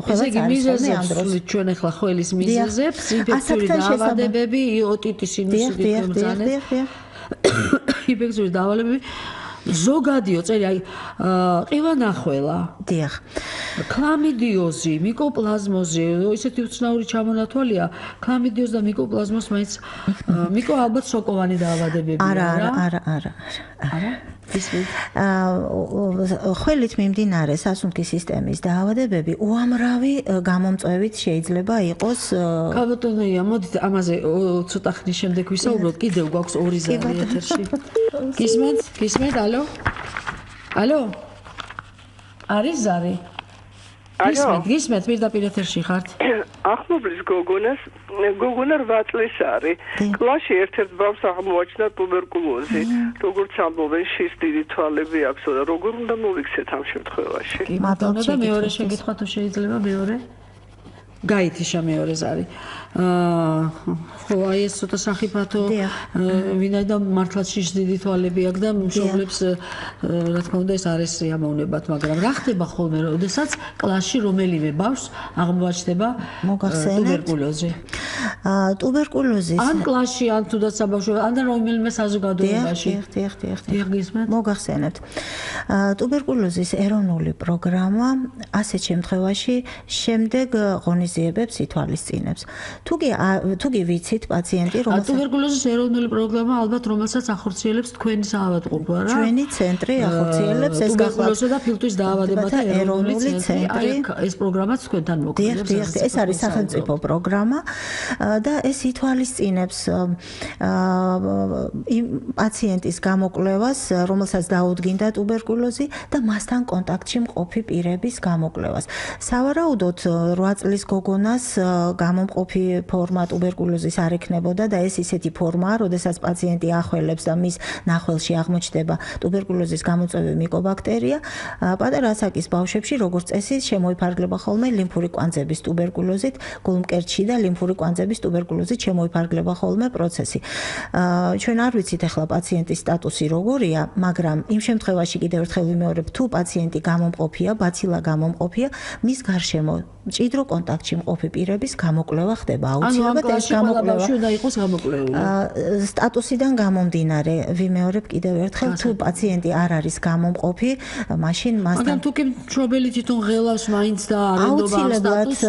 ხელაც არის ამ დროს ჩვენ ახლა ხველის მიზეზებს ინფექციური დაავადებები, ოტიტის სინუსიტი მბრძანებს. ინფექციური დაავადებები ზოგადიო წელი აი ყივანახველა. დიახ. ქლამიდიოზი, მიკოპლაზმოზი, ისეთი უცნაური ჩამონათვალია, ქლამიდიოზ და მიკოპლაზმოზ მაინც მიკო ალბათ სოკოვანი დაავადებები არა. არა? ხველით მიმდინარე სასუნთქი სისტემის დაავადებები უამრავი გამომწვევით შეიძლება იყოს. ქალბატონია, მოდით ამაზე ცოტა ხნის შემდეგ ვისაუბროთ, კიდევ გვაქვს ორი ზარი ეთერში. გისმენთ? ალო? არის ზარი? გისმენთ, პირდაპირ ეთერში ხართ? ახლობლის გოგონა 8 წლის არის. კლასში ერთ-ერთ ბავშვს აღმოაჩინა ტუბერკულოზი. როგორც ამბობენ, შის დიდი თვალები აქვს და როგორ უნდა მოვიქცეთ ამ შემთხვევაში? კი, მადლობა და მეორე შეკითხვა თუ შეიძლება მეორე? გაითიშა მეორე ზარი. ხო, აი ეს ცოტა სახიფათო ვინაიდან მართლაც შიშ დიდი თვალები აქვს და მშობლებს რა თქმა უნდა ეს არის სიამოვნებათ, მაგრამ რა ხდება ხოლმე, როდესაც კლასში რომელიმე ბავშვს აღმოაჩნდება ტუბერკულოზი? ტუბერკულოზის ან კლასში, ან თუნდაც საბავშვო, ან რომელიმე საზოგადოებაში. დიახ, მოგახსენებთ. ტუბერკულოზის ეროვნული პროგრამა ასეთ შემთხვევაში შემდეგ ღონისძიებებს ითვალისწინებს. თუგი ვიცით პაციენტი რომელსაც ტუბერკულოზის ეროვნული პროგრამა ალბათ რომელსაც ახორციელებს თქვენი საავადმყოფო რა? ჩვენი ცენტრი ახორციელებს ეს ტუბერკულოზსა და ფილტვის დაავადებათა ეროვნული ცენტრი. ეს პროგრამაც თქვენთან მოქმედებს. დიახ, ეს არის სახელმწიფო პროგრამა და ეს ითვალისწინებს იმ პაციენტის გამოკვლევას, რომელსაც დაუდგინდა ტუბერკულოზი და მასთან კონტაქტში მყოფი პირების გამოკვლევას. სავარაუდოდ 8 წლის გოგონას გამომყოფი ფორმა ტუბერკულოზის არ ექნებოდა და ეს ისეთი ფორმაა, როდესაც პაციენტი ახველებს და მის ნახველში აღმოჩნდება ტუბერკულოზის გამოწვევი მიკობაქტერია. პატარა ასაკის ბავშვებში, როგორც წესი, შემოიფარგლება ხოლმე ლიმფური კვანძების ტუბერკულოზით, გულმკერდში და ლიმფური კვანძების ტუბერკულოზით შემოიფარგლება ხოლმე პროცესი. ჩვენ არ ვიცით ახლა პაციენტის სტატუსი როგორია, მაგრამ იმ შემთხვევაში კიდევ ერთხელ ვიმეორებ, თუ პაციენტი გამომყოფია, ბაცილა გამომყოფია, მის გარშემო მჭიდრო კონტაქტში მყოფი პირების გამოკვლევა ხდება. აუცილებლად ეს გამოკვლევა უნდა იყოს გამოკვლეული. სტატუსიდან გამომდინარე, ვიმეორებ კიდევ ერთხელ, თუ პაციენტი არ არის გამომყოფი, მაშინ მასთან მაგრამ თუ კი მშობელი თვითონ ღელავს მაინც და არენდობა ამ სტატუსს,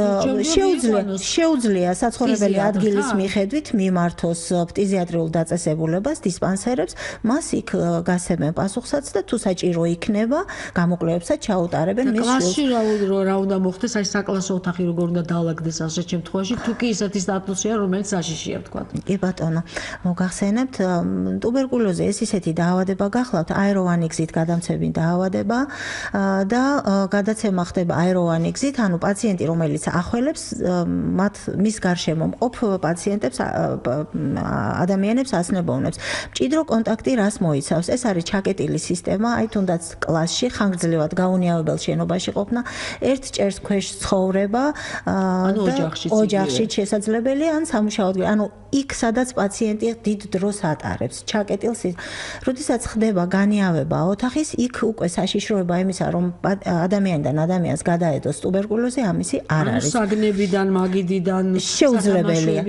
შეუძლია საცხოვრებელი ადგილის მიხედვით მიმართოს ფტიზიატრიულ დაწესებულებას, დისპანსერებს, მას იქ გასცემენ პასუხსაც და თუ საჭირო იქნება, გამოკვლევებსაც ჩაუტარებენ მის შვილს. კლასში რა უნდა მოხდეს, აი საკლასო ყველას ოთახი როგორ უნდა დაალაგდეს ასეთ შემთხვევაში, თუ კი ისეთი სტატუსია, რომელიც საშიშია, თქვა. კი ბატონო, მოგახსენებთ, ტუბერკულოზი ეს ისეთი დაავადება გახლავთ, აეროვანი გზით გადამცემი დაავადება და გადაცემა ხდება აეროვანი გზით, ანუ პაციენტი, რომელიც ახველებს მის გარშემო მყოფ პაციენტებს, ადამიანებს ასნებოვნებს. მჭიდრო კონტაქტი რას მოიცავს? ეს არის ჩაკეტილი სისტემა, აი თუნდაც კლასში ხანგრძლივად გაუნიავებელ შენობაში ყოფნა, ერთ ჭერს ქვეშ ცხოვრება და ოჯახში შესაძლებელია ან სამუშაოდ, ანუ იქ სადაც პაციენტი დიდ დროს ატარებს, ჩაკეტილ როდესაც ხდება განიავება ოთახის, იქ უკვე საშიშროება იმისა, რომ ადამიანიდან ადამიანს გადაედოს ტუბერკულოზი, ამისი არ არის. საგნებიდან, მაგიდიდან, შეუძლებელია.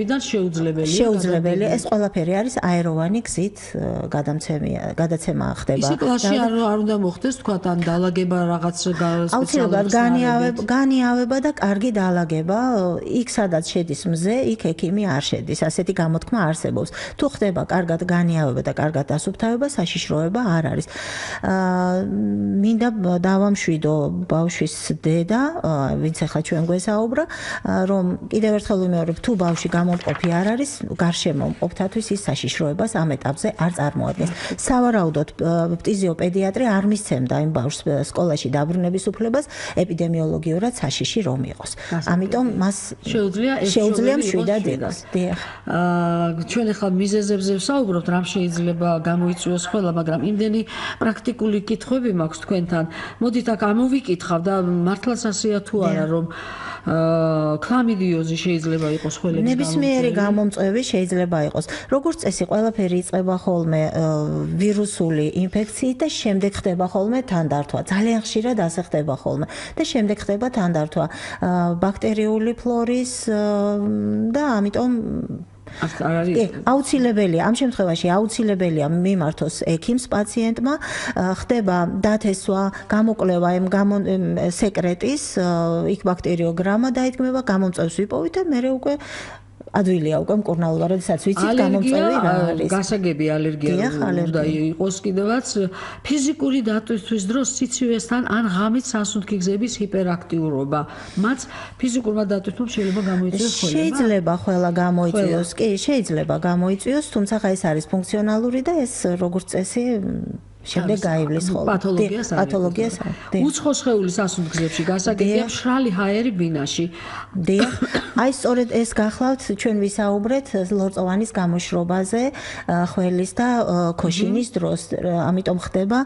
შეუძლებელია. ეს ყველაფერი არის აეროვანი გზით გადაცემა ხდება. ისე კლასში არ უნდა მოხდეს, თქვა, ან დაალაგება რაღაც აუცილებლად განიავება და კარგი დაალაგება, იქ სადაც შედის მზე, იქ ექიმი არ შედის. ასეთი გამოთქმა არსებობს. თუ ხდება კარგად განიავება და კარგად დასუფთავება, საშიშროება არ არის. მინდა დავამშვიდო ბავშვის დედა, ვინც ახლა ჩვენ გვესაუბრა, რომ კიდევ ერთხელ ვიმეორებ, თუ ბავშვი გამომყოფი არ არის, გარშემო მყოფთათვის ის საშიშროებას ამ ეტაპზე არ წარმოადგენს. სავარაუდოდ ფტიზიოპედიატრი არ მისცემდა იმ ბავშვს სკოლაში დაბრუნების უფლებას ეპიდემიოლოგიურად საშიში რომ იყოს. ამიტომ მას შეუძლია მშვიდად იყოს. დიახ. ჩვენ ახლა მიზეზებზე ვსაუბრობთ, რამ შეიძლება გამოიწვიოს ყველა, მაგრამ იმდენი პრაქტიკული კითხვები მაქვს თქვენთან. მოდით აქ ამოვიკითხავ და მართლაც ასეა თუ არა, რომ ქლამიდიოზი შეიძლება იყოს ხველების ნებისმიერი გამომწვევი შეიძლება იყოს. როგორც წესი, ყველაფერი იწყება ხოლმე ვირუსული ინფექციით და შემდეგ ხდება ხოლმე თანდართვა. ძალიან ხშირად ასე ხდება ხოლმე და შემდეგ ხდება თანდართვა ბაქტერიული ფლორის და ამიტომ აუცილებელია, ამ შემთხვევაში აუცილებელია მიმართოს ექიმს პაციენტმა, ხდება დათესვა, გამოკვლევა იმ სეკრეტის, იქ ბაქტერიოგრამა დაიდგმება, გამომწვევს ვიპოვით და მე უკვე ადვილია უკვე მკურნალობა, როდესაც ვიცით გამომწვევი რა არის. გასაგები ალერგია უნდა იყოს კიდევაც ფიზიკური დატვირთვის დროს სიცივესთან ან ღამით სასუნთქი გზების ჰიპერაქტიურობა. მათ ფიზიკურმა დატვირთვამ შეიძლება გამოიწვიოს ხოლმე. შეიძლება ყველა გამოიწვიოს, კი, შეიძლება გამოიწვიოს, თუმცა ეს არის ფუნქციონალური და ეს როგორც წესი შემდეგ გაივლის ხოლმე. პათოლოგიას არის. უცხო სხეულის სასუნთქგზებში გასაგებია მშრალი ჰაერი ბინაში. დიახ. აი სწორედ ეს გახლავთ, ჩვენ ვისაუბრეთ ლორწოვანის გამოშრობაზე ხველის და ქოშინის დროს, ამიტომ ხდება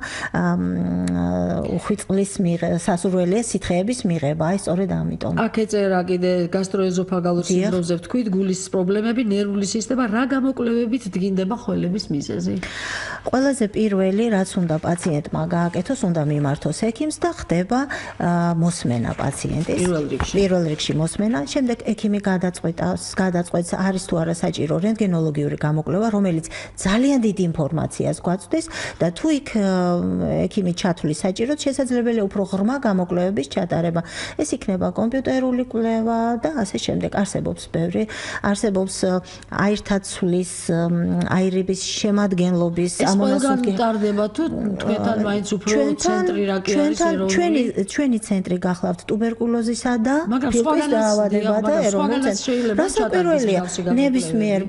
უხვიწყლის სასურველია სითხეების მიღება, აი სწორედ ამიტომ. აქ ეწერა კიდე გასტროეზოფაგალურ სინდრომზე ვთქვით, გულის პრობლემები, ნერვული სისტემა, რა გამოკვლევებით დგინდება ხველების მიზეზი? ყველაზე პირველი რაც უნდა პაციენტმა გააკეთოს, უნდა მიმართოს ექიმს და ხდება მოსმენა პაციენტის. პირველ რიგში მოსმენა, შემდეგ ექიმი გადაწყვეტს არის თუ არა საჭირო რენტგენოლოგიური გამოკვლევა, რომელიც ძალიან დიდ ინფორმაციას გვაწვდის და თუ იქ ექიმი ჩათვლის საჭიროდ, შესაძლებელია უფრო ღრმა გამოკვლევების ჩატარება. ეს იქნება კომპიუტერული კვლევა და ასე შემდეგ. არსებობს აირთა ცვლის, აირების შემადგენლობის ამონასუნთქი ტარდება თუ თქვენთან მაინც უფრო ცენტრი რა კი არის ეროვნული? ჩვენი ცენტრი გახლავთ ტუბერკულოზისა და ფილტვის დაავადება და ეროვნული ცენტრი. რასაკვირველია, ნებისმიერ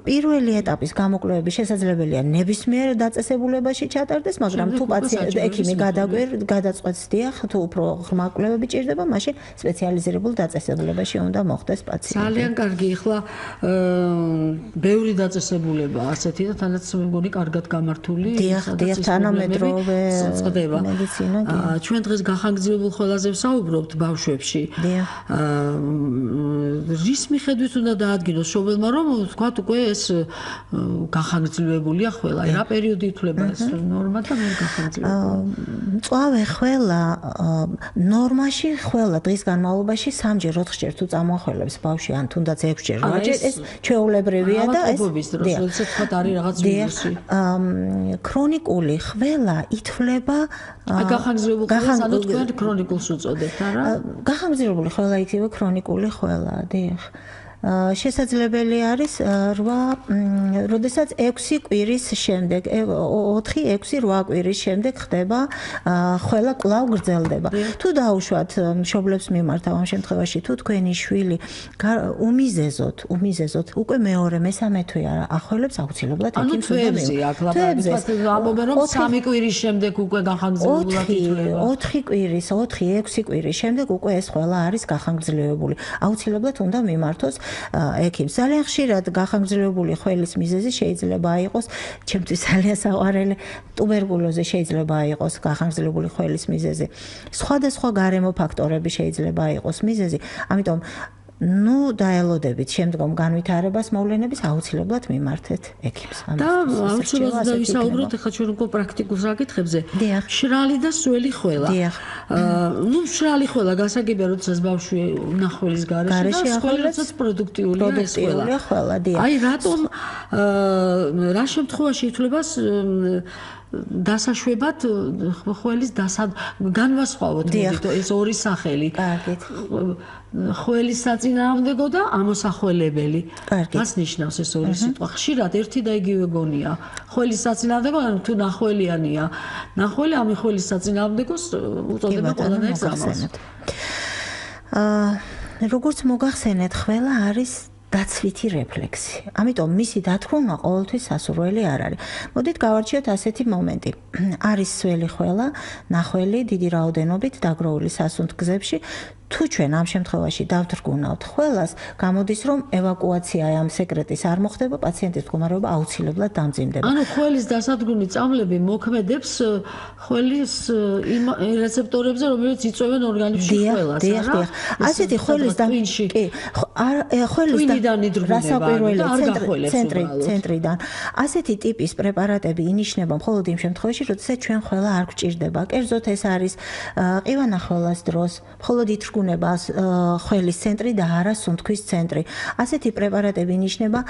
პირველი ეტაპის გამოკვლევები შესაძლებელია ნებისმიერ დაწესებულებაში ჩატარდეს, მაგრამ თუ პაციენტი ექიმი გადაწყვეტს, დიახ, თუ უფრო ღრმა კვლევები ჭირდება, მაშინ სპეციალიზირებულ დაწესებულებაში უნდა მოხდეს პაციენტი. ძალიან კარგი, ახლა ბევრი დაწესებულება ასეთი და თანაც მეგონი კარგად გამართული. დიახ, თანამედროვე მედიცინა. ჩვენ დღეს გახანგრძლივებულ ხველაზე ვსაუბრობთ ბავშვებში. რის მიხედვით უნდა დაადგინოს მშობელმა, რომ თქვათ უკვე ეს გახანგრძლივებულია ხველა. რა პერიოდი ითვლება ეს ნორმა და ვერ გახანგრძლივებული? მწვავე ხველა ნორმაში ხველა დღის განმავლობაში 3-ჯერ 4-ჯერ თუ წამოახველებს ბავშვი ან თუნდაც 6-ჯერ 8-ჯერ ეს ჩვეულებრივია და ეს როდესაც თქვათ არის რაღაც ვირუსი. ქრონიკული ხველა ითვლება გახანგრძლივებული ხველა, ანუ თქვენ ქრონიკულს უწოდებთ, არა? გახანგრძლივებული ხველა იქნება ქრონიკული ხველა, დიახ. შესაძლებელი არის 8 როდესაც 6 კვირის შემდეგ 4-6-8 კვირის შემდეგ ხდება ხველა კვლავ გრძელდება. თუ დაუშვათ მშობლებს მიმართავ ამ შემთხვევაში თუ თქვენი შვილი უმიზეზოთ უკვე მეორე მესამე თვე არა ახველებს აუცილებლად ექიმს უნდა მიუღოთ. ამბობენ რომ 3 კვირის შემდეგ უკვე გახანგრძლივებულად ითვლება. 4-6 კვირის შემდეგ უკვე ეს ხველა არის გახანგრძლივებული. აუცილებლად უნდა მიმართოს ექიმს. ძალიან ხშირად გახანგრძლივებული ხველის მიზეზი შეიძლება იყოს, ჩემთვის ძალიან საყვარელი ტუბერკულოზი შეიძლება იყოს გახანგრძლივებული ხველის მიზეზი. სხვადასხვა გარემო ფაქტორები შეიძლება იყოს მიზეზი. ამიტომ დაელოდებით შემდგომ განვითარებას მოვლენების აუცილებლად მიმართეთ ექიმს. და აუცილებლად დავისაუბროთ ახლა ჩვენ უკვე პრაქტიკულ საკითხებზე. მშრალი და სველი ხველა. მშრალი ხველა გასაგებია, როდესაც ბავშვი ნახველის გარეშე და სველი როდესაც პროდუქტიულია ეს ხველა. აი რატომ რა შემთხვევაში ითვლება დასაშვებად ხველის განვასხვავოთ ეს ორი სახელი. ხველის საწინააღმდეგო და ამოსახველებელი. მას ნიშნავს ეს ორი სიტყვა. ხშირად ერთი და იგივე გონია. ხველის საწინააღმდეგო თუ ნახველიანია. ნახველი ამ ხველის საწინააღმდეგოს უწოდება ყველანაირ ზამალს. როგორც მოგახსენეთ, ხველა არის დაცვითი რეფლექსი. ამიტომ მისი დათქმა ყოველთვის სასურველი არ არის. მოდით გავარჩიოთ ასეთი მომენტი. არის სველი ხველა, ნახველი დიდი რაოდენობით დაგროვილი სასუნთ გზებში. თუ ჩვენ ამ შემთხვევაში დავთრგუნავთ ხველას, გამოდის რომ ევაკუაცია ამ სეკრეტის არ მოხდება, პაციენტის მდგომარეობა აუცილებლად დამძიმდება. ანუ ხველის დასადგმული წამლები მოქმედებს ხველის იმ რეცეპტორებზე, რომლებიც იწვევენ ორგანიზმში ხველას, არა? ასეთი ხველის ცენტრიდან ასეთი ტიპის პრეპარატები ინიშნება მხოლოდ იმ შემთხვევაში, როდესაც ჩვენ ხველა არ გვჭირდება. კერძოდ ეს არის ყივანახველას დროს, მხოლოდ ხველის ცენტრი და არა სუნთქვის ცენტრი. ასეთი პრეპარატები ინიშნება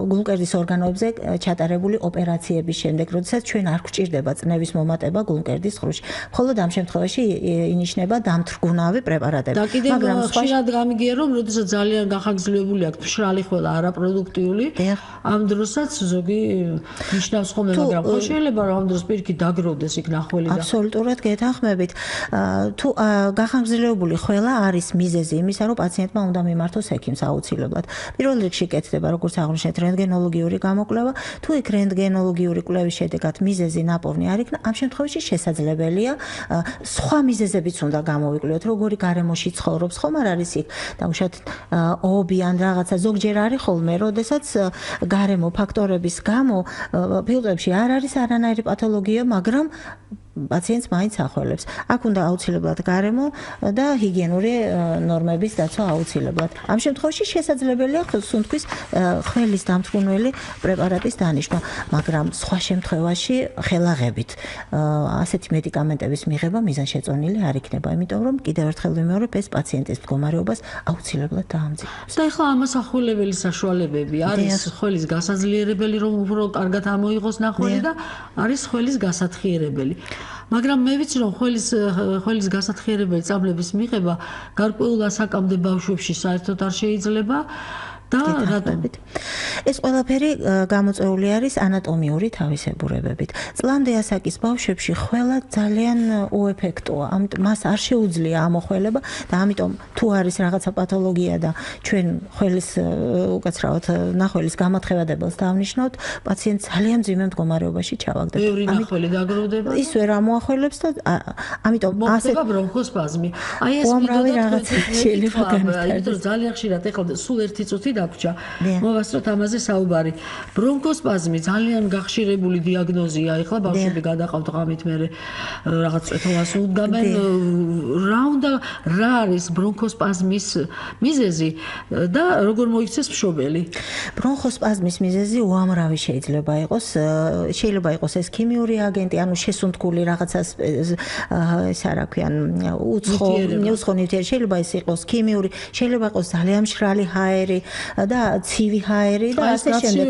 გულმკერდის ორგანოებზე ჩატარებული ოპერაციების შემდეგ, როდესაც ჩვენ არ გვჭირდება წნევის მომატება გულმკერდის ღრუში. მხოლოდ ამ შემთხვევაში ინიშნება დამთრგუნავი პრეპარატები. მაგრამ ხშირად გამიგია რომ როდესაც ძალიან გახანგრძლივებული აქვს მშრალი ხველა არაპროდუქტიული, ამ დროსაც ზოგი ნიშნავს ხოლმე, მაგრამ ხო შეიძლება რომ ამ დროს პირიქით დაგროვდეს იქ ნახველი და აბსოლუტურად გეთანხმებით. თუ გახანგრძლივებული ხველა არის მიზეზი იმისა, რომ პაციენტმა უნდა მიმართოს ექიმს აუცილებლად. პირველ რიგში კეთდება, როგორც აღნიშნეთ, რენტგენოლოგიური გამოკვლევა. თუ იქ რენტგენოლოგიური კვლევის შედეგად მიზეზი ნაპოვნი არ იქნა, ამ შემთხვევაში შესაძლებელია სხვა მიზეზებიც უნდა გამოვიკვლიოთ, როგორი გარემოში ცხოვრობს, ხომ არ არის იქ დაუშვათ ობი ან რაღაცა ზოგჯერ არის ხოლმე, როდესაც გარემო ფაქტორების გამო ფილტრებში არ არის არანაირი პათოლოგია, მაგრამ პაციენტს მაინც ახველებს. აქ უნდა აუცილებლად გარემო და ჰიგიენური ნორმების დაცვა აუცილებლად. ამ შემთხვევაში შესაძლებელია სუნთქვის ხველის დამთრგუნველი პრეპარატის დანიშვნა, მაგრამ სხვა შემთხვევაში ხელაღებით ასეთი მედიკამენტების მიღება მიზანშეწონილი არ იქნება, იმიტომ რომ კიდევ ერთხელ ვიმეორებ, ეს პაციენტის მდგომარეობას აუცილებლად დაამძიმებს. და ეხლა ამასახველებელი საშუალებები არის ხველის გასაძლიერებელი, რომ უფრო კარგად ამოიღოს ნახველი და არის ხველის გასათხიერებელი. მაგრამ მე ვიცი რომ ხველის გასათხიერებელი წამლების მიღება გარკვეულ ასაკამდე ბავშვებში საერთოდ არ შეიძლება და რატომ? ეს ყველაფერი გამოწვეული არის ანატომიური თავისებურებებით. წლამდე ასაკის ბავშვებში ხველა ძალიან უეფექტოა. მას არ შეუძლია ამოხველება და ამიტომ თუ არის რაღაცა პათოლოგია და ჩვენ ხველის უკაცრავად ნახველის გამათხევადებელს დავნიშნავთ, პაციენტს ძალიან მძიმე მდგომარეობაში ჩავაგდეთ. ბევრი ნახველი დაგროვდება. ის ვერ ამოახველებს და ამიტომ მოხდება ბრონქოსპაზმი. აი ეს უამრავი რაღაცა შეიძლება განვითარდეს. ძალიან ხშირად ეხლა სულ ერთი წუთი დაგვრჩა. მოვასწროთ ამაზე საუბარი. ბრონქოსპაზმი ძალიან გახშირებული დიაგნოზია. ეხლა ბავშვები გადაყავთ ღამით მერე რაღაც წვეთოვას უდგამენ. რა არის ბრონქოსპაზმის მიზეზი და როგორ მოიქცეს მშობელი? ბრონქოსპაზმის მიზეზი უამრავი შეიძლება იყოს. შეიძლება იყოს ეს ქიმიური აგენტი, ანუ შესუნთქული რაღაცას ესა რა ქვიან, უცხო ნივთიერი, შეიძლება ეს იყოს ქიმიური, შეიძლება იყოს ძალიან მშრალი ჰაერი, და ცივი ჰაერი და ასე შემდეგ.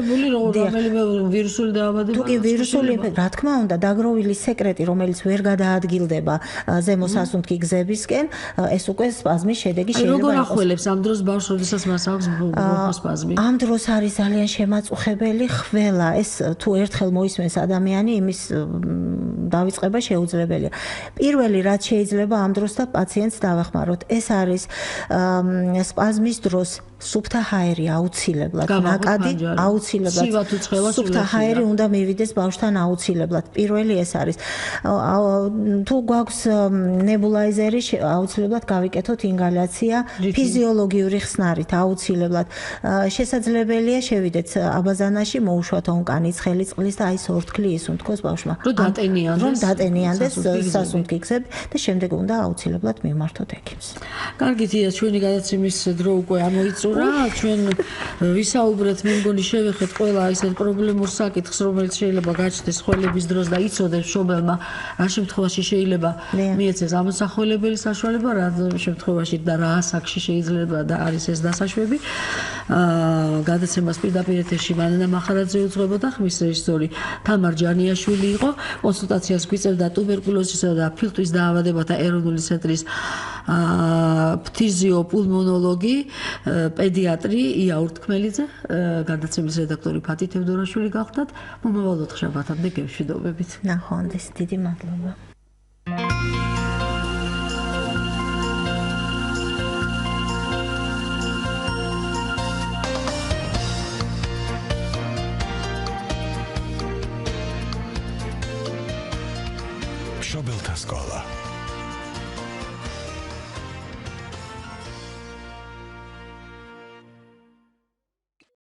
რომელიმე ვირუსული დაავადება. თუკი ვირუსული, რა თქმა უნდა, დაგროვილი სეკრეტი, რომელიც ვერ გადაადგილდება ზემო სასუნთქი გზებისკენ, ეს უკვე სპაზმის შედეგი შეიძლება იყოს. როგორ ახველებს ამ დროს ბავშვს, როდესაც მას აქვს სპაზმი? ამ დროს არის ძალიან შემაწუხებელი ხველა. ეს თუ ერთხელ მოისმენს ადამიანი, იმის დავიწყება შეუძლებელია. პირველი რაც შეიძლება ამ დროს და პაციენტს დავახმაროთ, ეს არის სპაზმის დროს სუფთა ჰაერი აუცილებლად, ნაკადი აუცილებლად. სუფთა ჰაერი უნდა მივიდეს ბავშვთან აუცილებლად. პირველი ეს არის. თუ გვაქვს ნებულაიზერი, აუცილებლად გავიკეთოთ ინგალაცია ფიზიოლოგიური ხსნარით, აუცილებლად. შესაძლებელია შევიდეთ აბაზანაში, მოუშვათ ონკანი ცხელი წყლის და აი სორთქლი ისუნთქოს ბავშვმა. რომ დატენიანდეს სასუნთქი გზები და შემდეგ უნდა აუცილებლად მივმართოთ ექიმს. კარგით, ჩვენი გადაცემის დრო უკვე ამოიწურა. ჩვენ ვისაუბრეთ, მე მგონი შევეხეთ ყველა ისეთ პრობლემურ საკითხს, რომელიც შეიძლება გაჩნდეს ხველების დროს და იცოდებს მშობელმა, რა შემთხვევაში შეიძლება მიეცეს ამოსახველებელი საშუალება, რა შემთხვევაში და რა ასაკში შეიძლება და არის ეს დასაშვები. გადაცემას პირდაპირ ეთერში მანანა მახარაძე უძღვებოდა, ხმის რეჟისორი თამარ ჯანიაშვილი იყო. კონსულტაციას გვიწევდა ტუბერკულოზისა და ფილტვის დაავადებათა ეროვნული ცენტრის ფთიზიოპულმონოლოგი, პედიატრი ია ურთქმელიძე, გადაცემის რედაქტორი ფათი თევდორაშვილი გახლდათ. მომავალ ოთხშაბათამდე გემშვიდობებით. ნახვამდის, დიდი მადლობა. შობელთა სკოლა